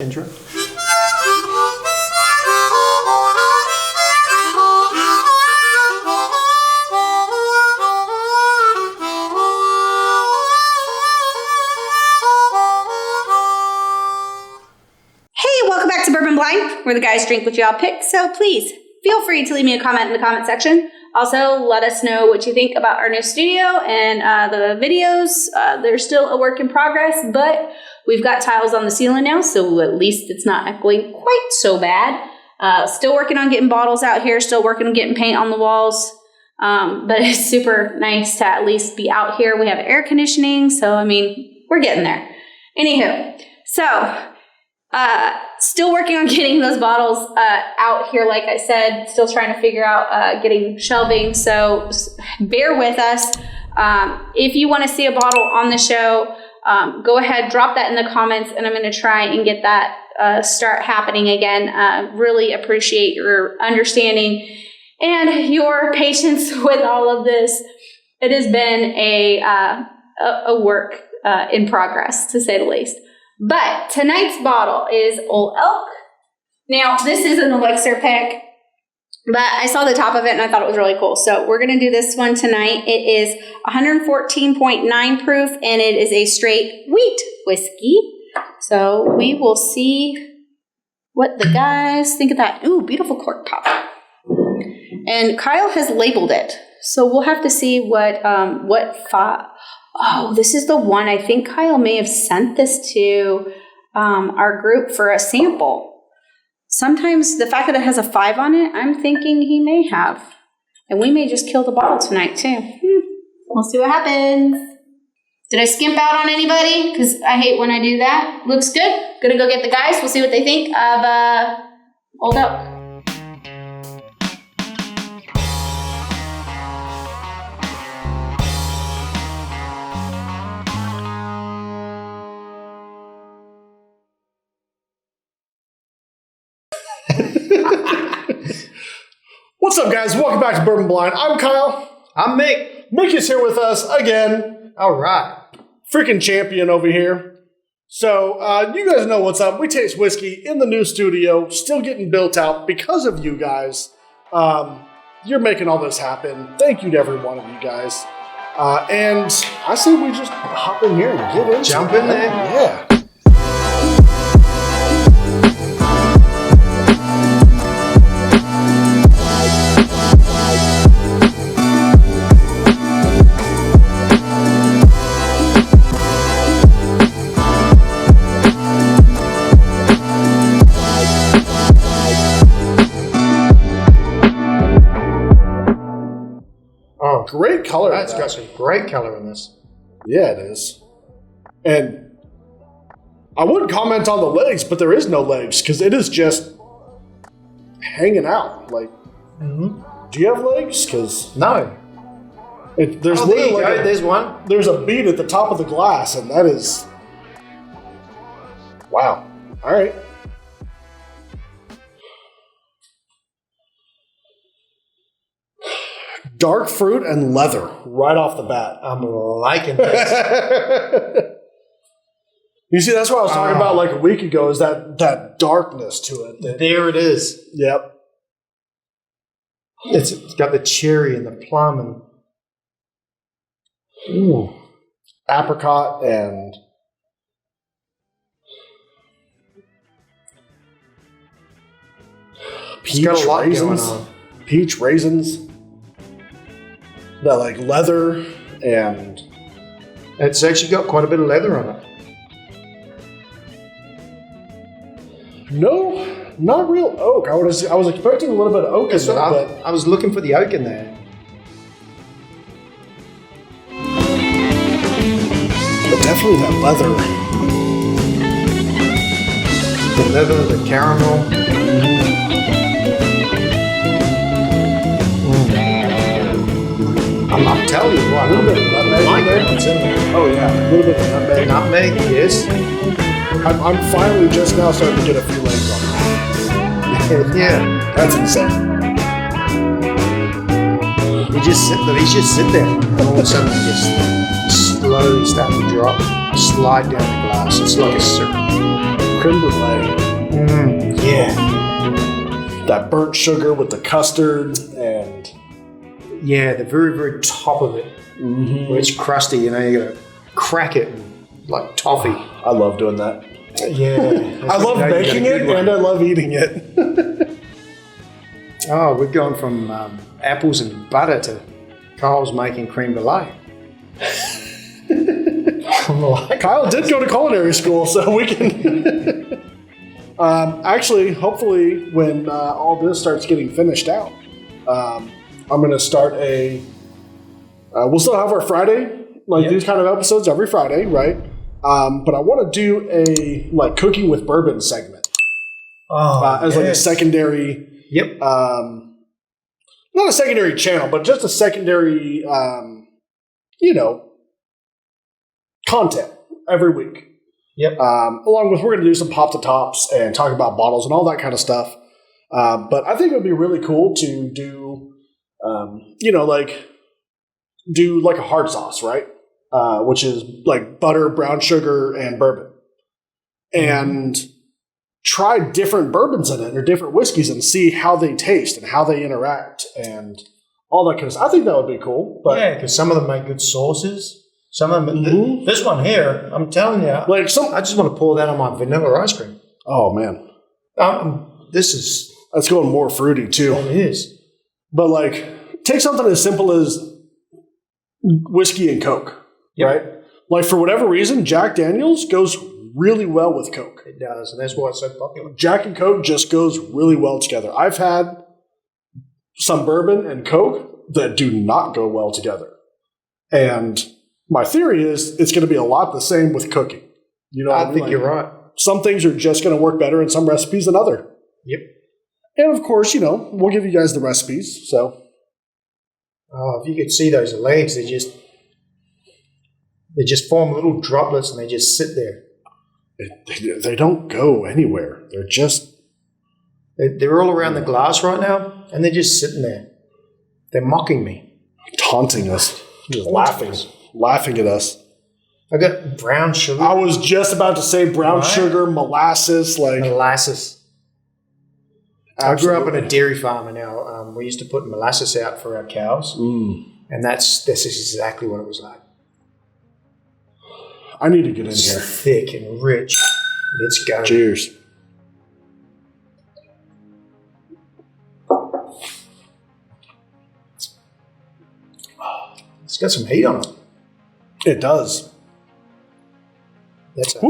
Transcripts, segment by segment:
Intro. Hey, welcome back to Bourbon Blind, where the guys drink what y'all pick. So please feel free to leave me a comment in the comment section. Also, let us know what you think about our new studio and the videos. They're still a work in progress, but we've got tiles on the ceiling now, so at least it's not echoing quite so bad. Still working on getting bottles out here, still working on getting paint on the walls. But it's super nice to at least be out here. We have air conditioning, so I mean, we're getting there. Anywho, so still working on getting those bottles out here, like I said, still trying to figure out getting shelving, so bear with us. If you want to see a bottle on the show, go ahead, drop that in the comments, and I'm going to try and get that start happening again. Really appreciate your understanding and your patience with all of this. It has been a work in progress, to say the least. But tonight's bottle is Old Elk. Now, this is an elixir pick, but I saw the top of it and I thought it was really cool. So we're going to do this one tonight. It is 114.9 proof and it is a straight wheat whiskey. So we will see what the guys think of that. Ooh, beautiful cork pop. And Kyle has labeled it. So we'll have to see what oh, this is the one. I think Kyle may have sent this to our group for a sample. Sometimes the fact that it has a 5 on it, I'm thinking he may have. And we may just kill the bottle tonight, too. We'll see what happens. Did I skimp out on anybody? Because I hate when I do that. Looks good. Gonna go get the guys. We'll see what they think of Old Elk. What's up, guys? Welcome back to Bourbon Blind. I'm Kyle. I'm Mick. Mick is here with us again. All right. Freaking champion over here. So, you guys know what's up. We taste whiskey in the new studio, still getting built out because of you guys. You're making all this happen. Thank you to every one of you guys. And I say we just hop in here and get into Jump in there. Yeah. Great color. It's got some great color in this. Yeah, it is. And I would comment on the legs, but there is no legs because it is just hanging out. Like, do you have legs? Because no. There's there you go. There's one. There's a bead at the top of the glass, and that is wow. All right. Dark fruit and leather right off the bat. I'm liking this. You see, that's what I was talking about like a week ago, is that darkness to it. There it is. Yep. It's got the cherry and the plum and apricot and peach got a lot raisins. going on. Peach raisins. That like leather and It's actually got quite a bit of leather on it. no, not real oak. I was expecting a little bit of oak in there, but I was looking for the oak in there. but definitely that leather. The leather, the caramel. I'm telling you what, A little bit of nutmeg in there. It's in there. Oh yeah, a little bit of nutmeg. Nutmeg, yes. I'm finally just now starting to get a few legs on it. Yeah. That's insane. He just sit there, and all of a sudden he just slowly start to drop, slide down the glass. It's like a circle. creme brulee. Yeah. That burnt sugar with the custard and Yeah, the very, very top of it, where it's crusty, you gotta crack it like toffee. I love doing that. Yeah. I love making it and I love eating it. Oh, we've gone from apples and butter to Kyle's making creme brulee. Kyle did go to culinary school, so we can. Actually, hopefully, when all this starts getting finished out, I'm going to start a. We'll still have our Friday, these kind of episodes every Friday, right? But I want to do a cooking with bourbon segment as a secondary. Yep. Not a secondary channel, but just a secondary, content every week. Yep. Along with, we're going to do some pop to tops and talk about bottles and all that kind of stuff. But I think it would be really cool to do, do a hard sauce, right? Which is like butter, brown sugar, and bourbon. And try different bourbons in it or different whiskeys and see how they taste and how they interact and all that kind of stuff. I think that would be cool. But yeah, because some of them make good sauces. Some of them, this one here, I'm telling you, I just want to pour that on my vanilla ice cream. Oh man, that's going more fruity too. It is. But take something as simple as whiskey and Coke, right? For whatever reason, Jack Daniel's goes really well with Coke. It does, and that's why it's so popular. Jack and Coke just goes really well together. I've had some bourbon and Coke that do not go well together. And my theory is it's going to be a lot the same with cooking. I think you're right. Some things are just going to work better in some recipes than other. Yep. And of course, we'll give you guys the recipes. So, if you could see those legs, they just form little droplets and they just sit there. They don't go anywhere. They're all around the glass right now, and they're just sitting there. They're mocking me, taunting us, just laughing at us. I got brown sugar. I was just about to say brown sugar, molasses, molasses. Absolutely. I grew up on a dairy farm, and we used to put molasses out for our cows, and that's exactly what it was like. I need to get in here. Thick and rich. Let's go. Cheers. It's got some heat on it. It does. That's a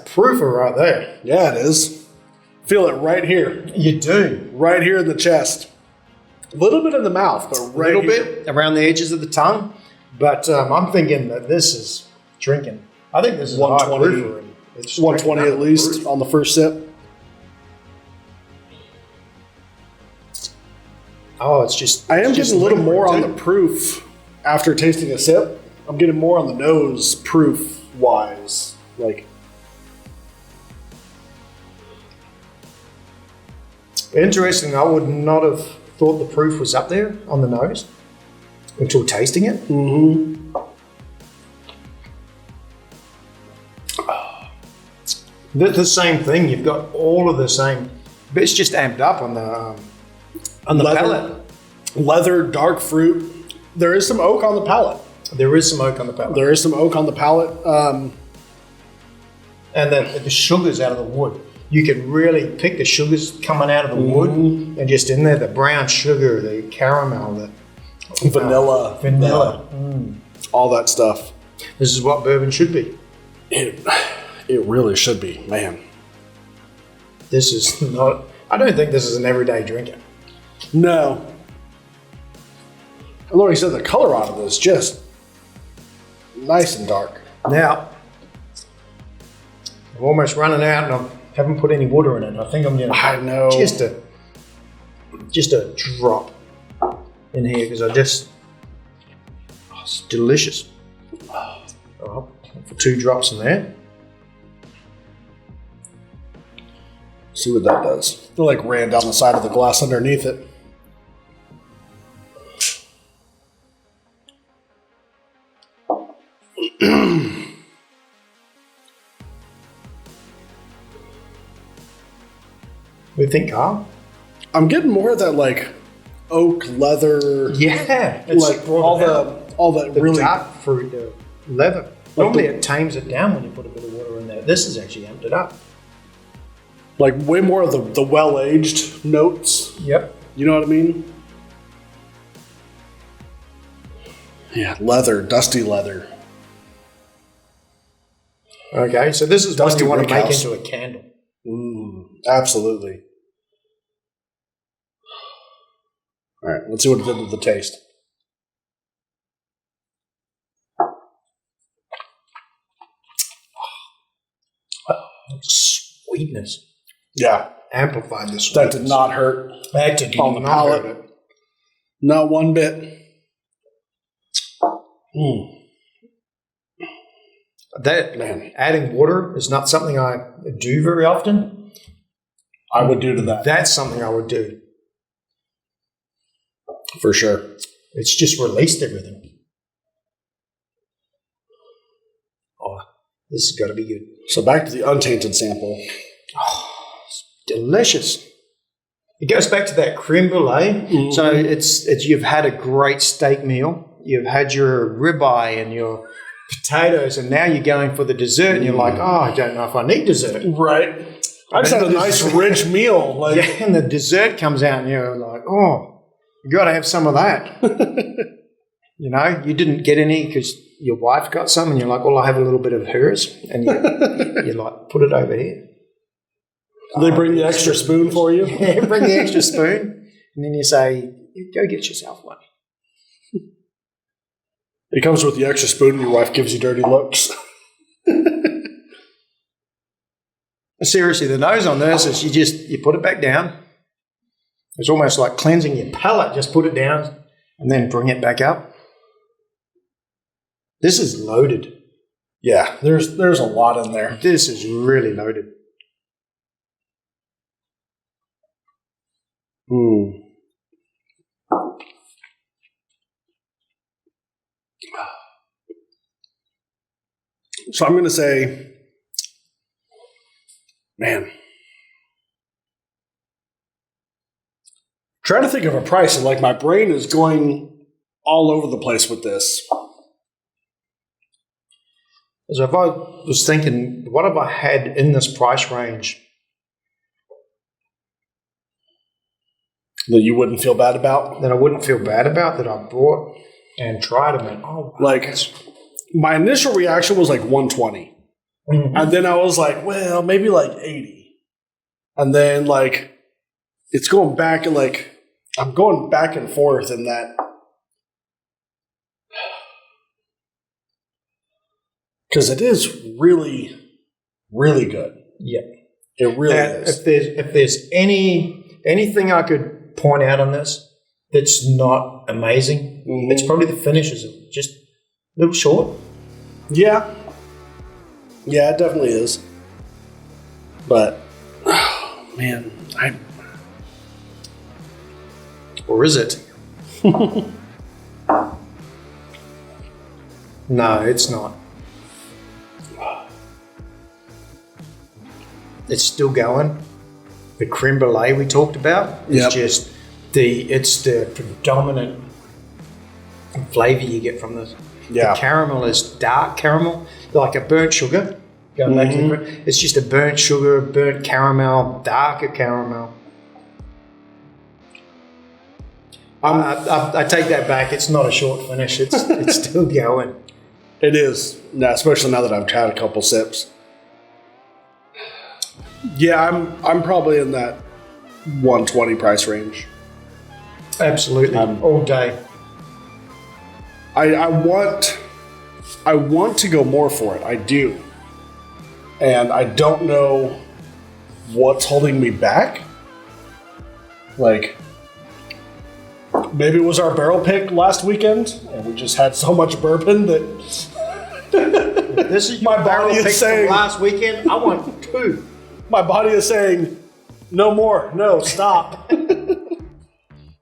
proofer right there. Yeah, it is. Feel it right here. You do. Right here in the chest. A little bit in the mouth, but right a little here. bit around the edges of the tongue. But I'm thinking that this is drinking. I think this is 120. 120 at least on the first sip. Oh, it's just. I am getting a little more on the proof after tasting a sip. I'm getting more on the nose proof wise. Interesting. I would not have thought the proof was up there on the nose until tasting it. Mm-hmm. The same thing. You've got all of the same, but it's just amped up on the palate. Leather, dark fruit. There is some oak on the palate. There is some oak on the palate. And the sugars out of the wood. You can really pick the sugars coming out of the wood and just in there, the brown sugar, the caramel, the vanilla. All that stuff. This is what bourbon should be. It really should be, man. This is not, I don't think this is an everyday drinker. No. And like I said, the color out of this just nice and dark. Now, I'm almost running out and I haven't put any water in it. I think I'm going to just a drop in here because it's delicious. Oh, for 2 drops in there. See what that does. It ran down the side of the glass underneath it. We think, Carl? I'm getting more of that like oak leather. Yeah, It's like all the really dark fruit, the leather. Normally it tames it down when you put a bit of water in there. This has actually amped it up. like way more of the well-aged notes. Yep. You know what I mean? Yeah, leather, dusty leather. Okay, so this is what Dusty you want to make Brickhouse. into a candle. Absolutely. All right, let's see what it did to the taste. Sweetness. Yeah, Amplified this. that did not hurt That did on the not palate. hurt it. Not one bit. That, Man. adding water is not something I do very often. I would do to that. That's something I would do. For sure. It's just released everything. Oh, this has got to be good. So back to the untainted sample. Oh, it's delicious. It goes back to that creme brulee. Mm-hmm. So it's you've had a great steak meal. You've had your ribeye and your potatoes, and now you're going for the dessert, and you're like, oh, I don't know if I need dessert. Right. I just had a nice rich meal. Like, Yeah, and the dessert comes out, and you're like, oh, you got to have some of that. You know, you didn't get any because your wife got some, and you're like, well, I have a little bit of hers, and you like, put it over here. they bring the extra spoon for you. Yeah, bring the extra spoon, and then you say, go get yourself one. It comes with the extra spoon and your wife gives you dirty looks. Seriously, the nose on this is you put it back down. It's almost like cleansing your palate. Just put it down and then bring it back up. This is loaded. Yeah, there's a lot in there. This is really loaded. So I'm going to say, man, trying to think of a price, and like my brain is going all over the place with this. So if I was thinking, what have I had in this price range That you wouldn't feel bad about? that I wouldn't feel bad about, that I brought and tried them? And Like, my initial reaction was like 120. Mhm. And then I was like, well, maybe like 80. And then like, it's going back and like, I'm going back and forth in that. Because it is really, really good. Yeah. It really is. If there's anything I could point out on this that's not amazing, it's probably the finishes are just a little short. Yeah. Yeah, it definitely is. But, oh, man, Or is it? No, it's not. It's still going. The creme brulee we talked about is Yep. just it's the predominant flavor you get from this. Yeah. The caramel is dark caramel, like a burnt sugar. Going back to it's just a burnt sugar, burnt caramel, darker caramel. I take that back. It's not a short finish. It's still going. it is. Yeah, especially now that I've had a couple sips. Yeah, I'm probably in that 120 price range. Absolutely, all day. I want to go more for it. I do. And I don't know what's holding me back. Like, maybe it was our barrel pick last weekend, and we just had so much bourbon that This is My my body barrel is pick saying- from last weekend. I want 2. my body is saying, no more, no, stop.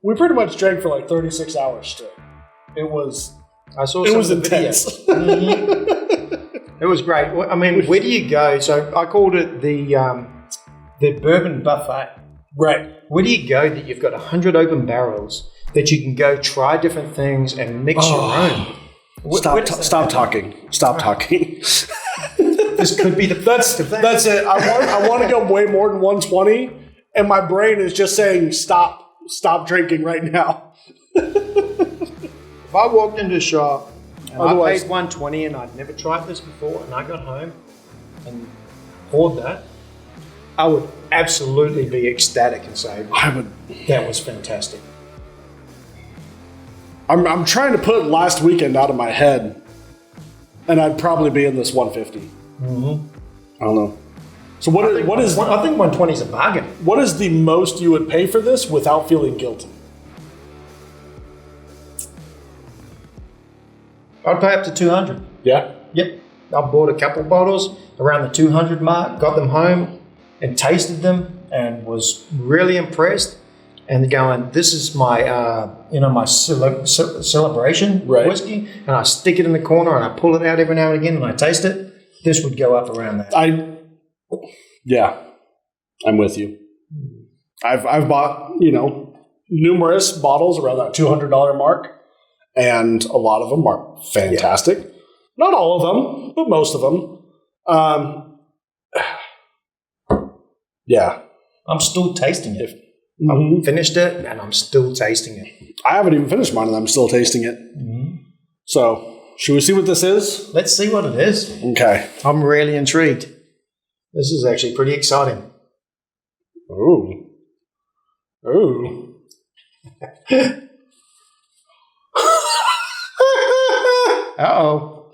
We pretty much drank for like 36 hours straight. It was I saw it some was of the intense. videos. It was great. I mean, where do you go? So I called it the bourbon buffet. Right. Where do you go that you've got 100 open barrels that you can go try different things and mix your own? Stop talking. Stop talking. This could be the That's it. I want to go way more than 120, and my brain is just saying stop drinking right now. If I walked into a shop and I Otherwise- paid 120 and I'd never tried this before, and I got home and poured that, I would absolutely be ecstatic and say, that was fantastic. I'm trying to put last weekend out of my head, and I'd probably be in this 150. Mm-hmm. I don't know. So what is? I think 120 is a bargain. What is the most you would pay for this without feeling guilty? I'd pay up to 200. Yeah. Yep. I bought a couple bottles around the 200 mark, got them home and tasted them and was really impressed and going, this is my, my celebration whiskey, and I stick it in the corner and I pull it out every now and again and I taste it. This would go up around that. I'm with you. I've bought, numerous bottles around that $200 mark, and a lot of them are fantastic. Yeah. Not all of them, but most of them. I'm still tasting it. Mm-hmm. I've finished it and I'm still tasting it. I haven't even finished mine and I'm still tasting it. Mm-hmm. So, should we see what this is? Let's see what it is. Okay. I'm really intrigued. This is actually pretty exciting. Ooh. Uh-oh.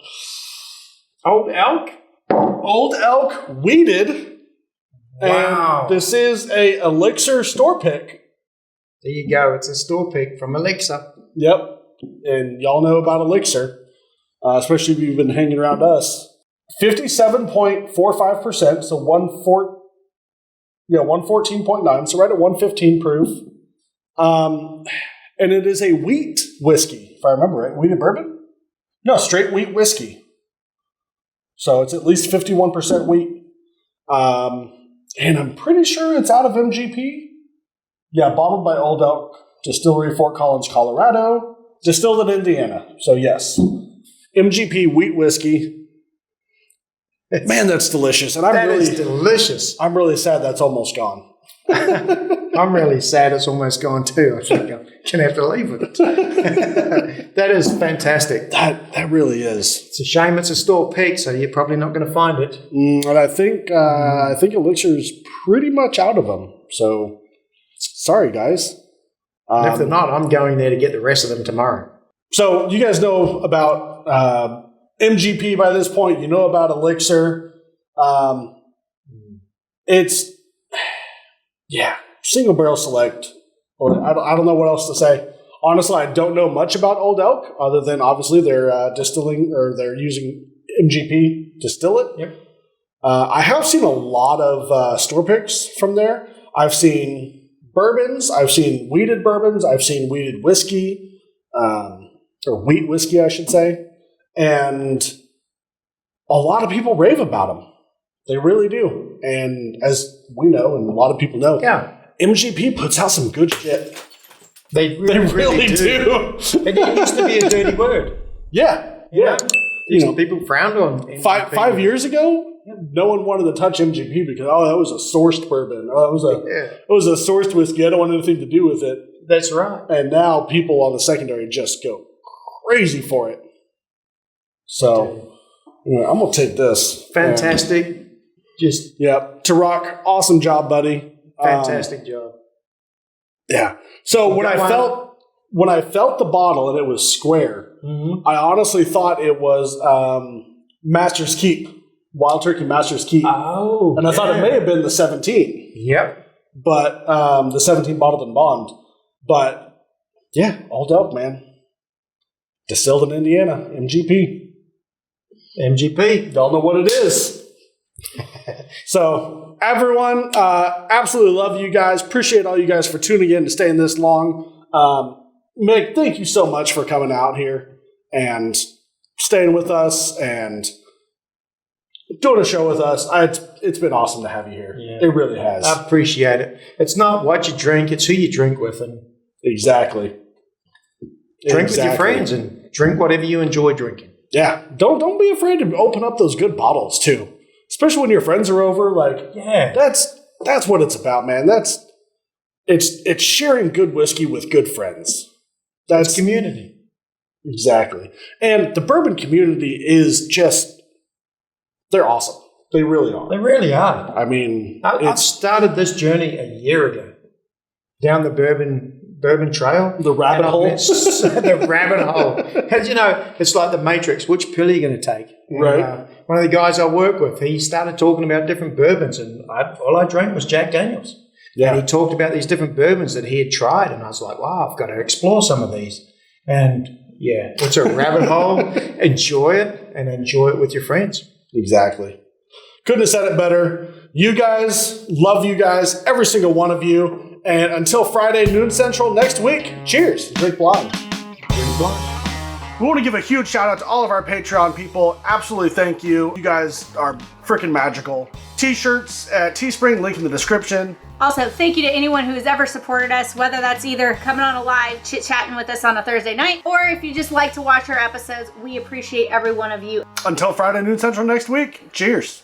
Old elk weeded. Wow. And this is a ELIXIR store pick. There you go. It's a store pick from ELIXIR. Yep. And y'all know about ELIXIR, especially if you've been hanging around us. 57.45%, so 114.9, so right at 115 proof. And it is a wheat whiskey, if I remember right. Wheated bourbon? No, straight wheat whiskey. So it's at least 51% wheat. And I'm pretty sure it's out of MGP. Yeah, bottled by Old Elk Distillery, Fort Collins, Colorado. Distilled in Indiana. So yes, MGP wheat whiskey. Man, that's delicious. And That is delicious. I'm really sad that's almost gone. I'm really sad it's almost gone too. I think I'm going to have to leave with it. That is fantastic. That really is. It's a shame it's a store pick, so you're probably not going to find it. And I think ELIXIR's pretty much out of them. So sorry, guys. And if they're not, I'm going there to get the rest of them tomorrow. So you guys know about MGP by this point. You know about ELIXIR. It's single barrel select. Or I don't know what else to say. Honestly, I don't know much about Old Elk other than obviously they're distilling, or they're using MGP to distill it. Yep. I have seen a lot of store picks from there. I've seen bourbons. I've seen wheated bourbons. I've seen wheated whiskey, or wheat whiskey, I should say. And a lot of people rave about them. They really do. And as we know, and a lot of people know, MGP puts out some good shit. They really do. It used to be a dirty word. Yeah. People frowned on MGP. Five years ago, no one wanted to touch MGP because, that was a sourced bourbon. It was a sourced whiskey. I don't want anything to do with it. That's right. And now people on the secondary just go crazy for it. So I'm going to take this. Fantastic. Tarak, awesome job, buddy. Fantastic job. Yeah. So when I felt the bottle and it was square, I honestly thought it was Master's Keep, Wild Turkey Master's Keep. Oh, and I thought it may have been the 17. Yep. But the 17 bottled in bond. But Old Elk, man. Distilled in Indiana, MGP. Y'all know what it is. So, everyone, absolutely love you guys. Appreciate all you guys for tuning in and staying this long. Mick, thank you so much for coming out here and staying with us and doing a show with us. It's been awesome to have you here. Yeah. It really has. I appreciate it. It's not what you drink, it's who you drink with. And Exactly. drink with your friends and drink whatever you enjoy drinking. Yeah. Don't be afraid to open up those good bottles too. Especially when your friends are over. Like, Yeah. that's what it's about, man. It's sharing good whiskey with good friends. That's community. Exactly. And the bourbon community is just, they're awesome. They really are. They really are. I mean, I started this journey a year ago down the bourbon trail. the rabbit hole. The rabbit hole. As you know, it's like the Matrix. Which pill are you going to take? And, Right. one of the guys I work with, he started talking about different bourbons, and all I drank was Jack Daniels. Yeah. And he talked about these different bourbons that he had tried, and I was like, wow, I've got to explore some of these. And yeah, it's a rabbit hole. Enjoy it, and enjoy it with your friends. Exactly. Couldn't have said it better. You guys, love you guys, every single one of you. And until Friday, noon central next week, cheers. Drink blind. Drink blind. We want to give a huge shout out to all of our Patreon people. Absolutely thank you. You guys are freaking magical. T-shirts at Teespring, link in the description. Also, thank you to anyone who has ever supported us, whether that's either coming on a live, chit-chatting with us on a Thursday night, or if you just like to watch our episodes. We appreciate every one of you. Until Friday, noon central next week, cheers.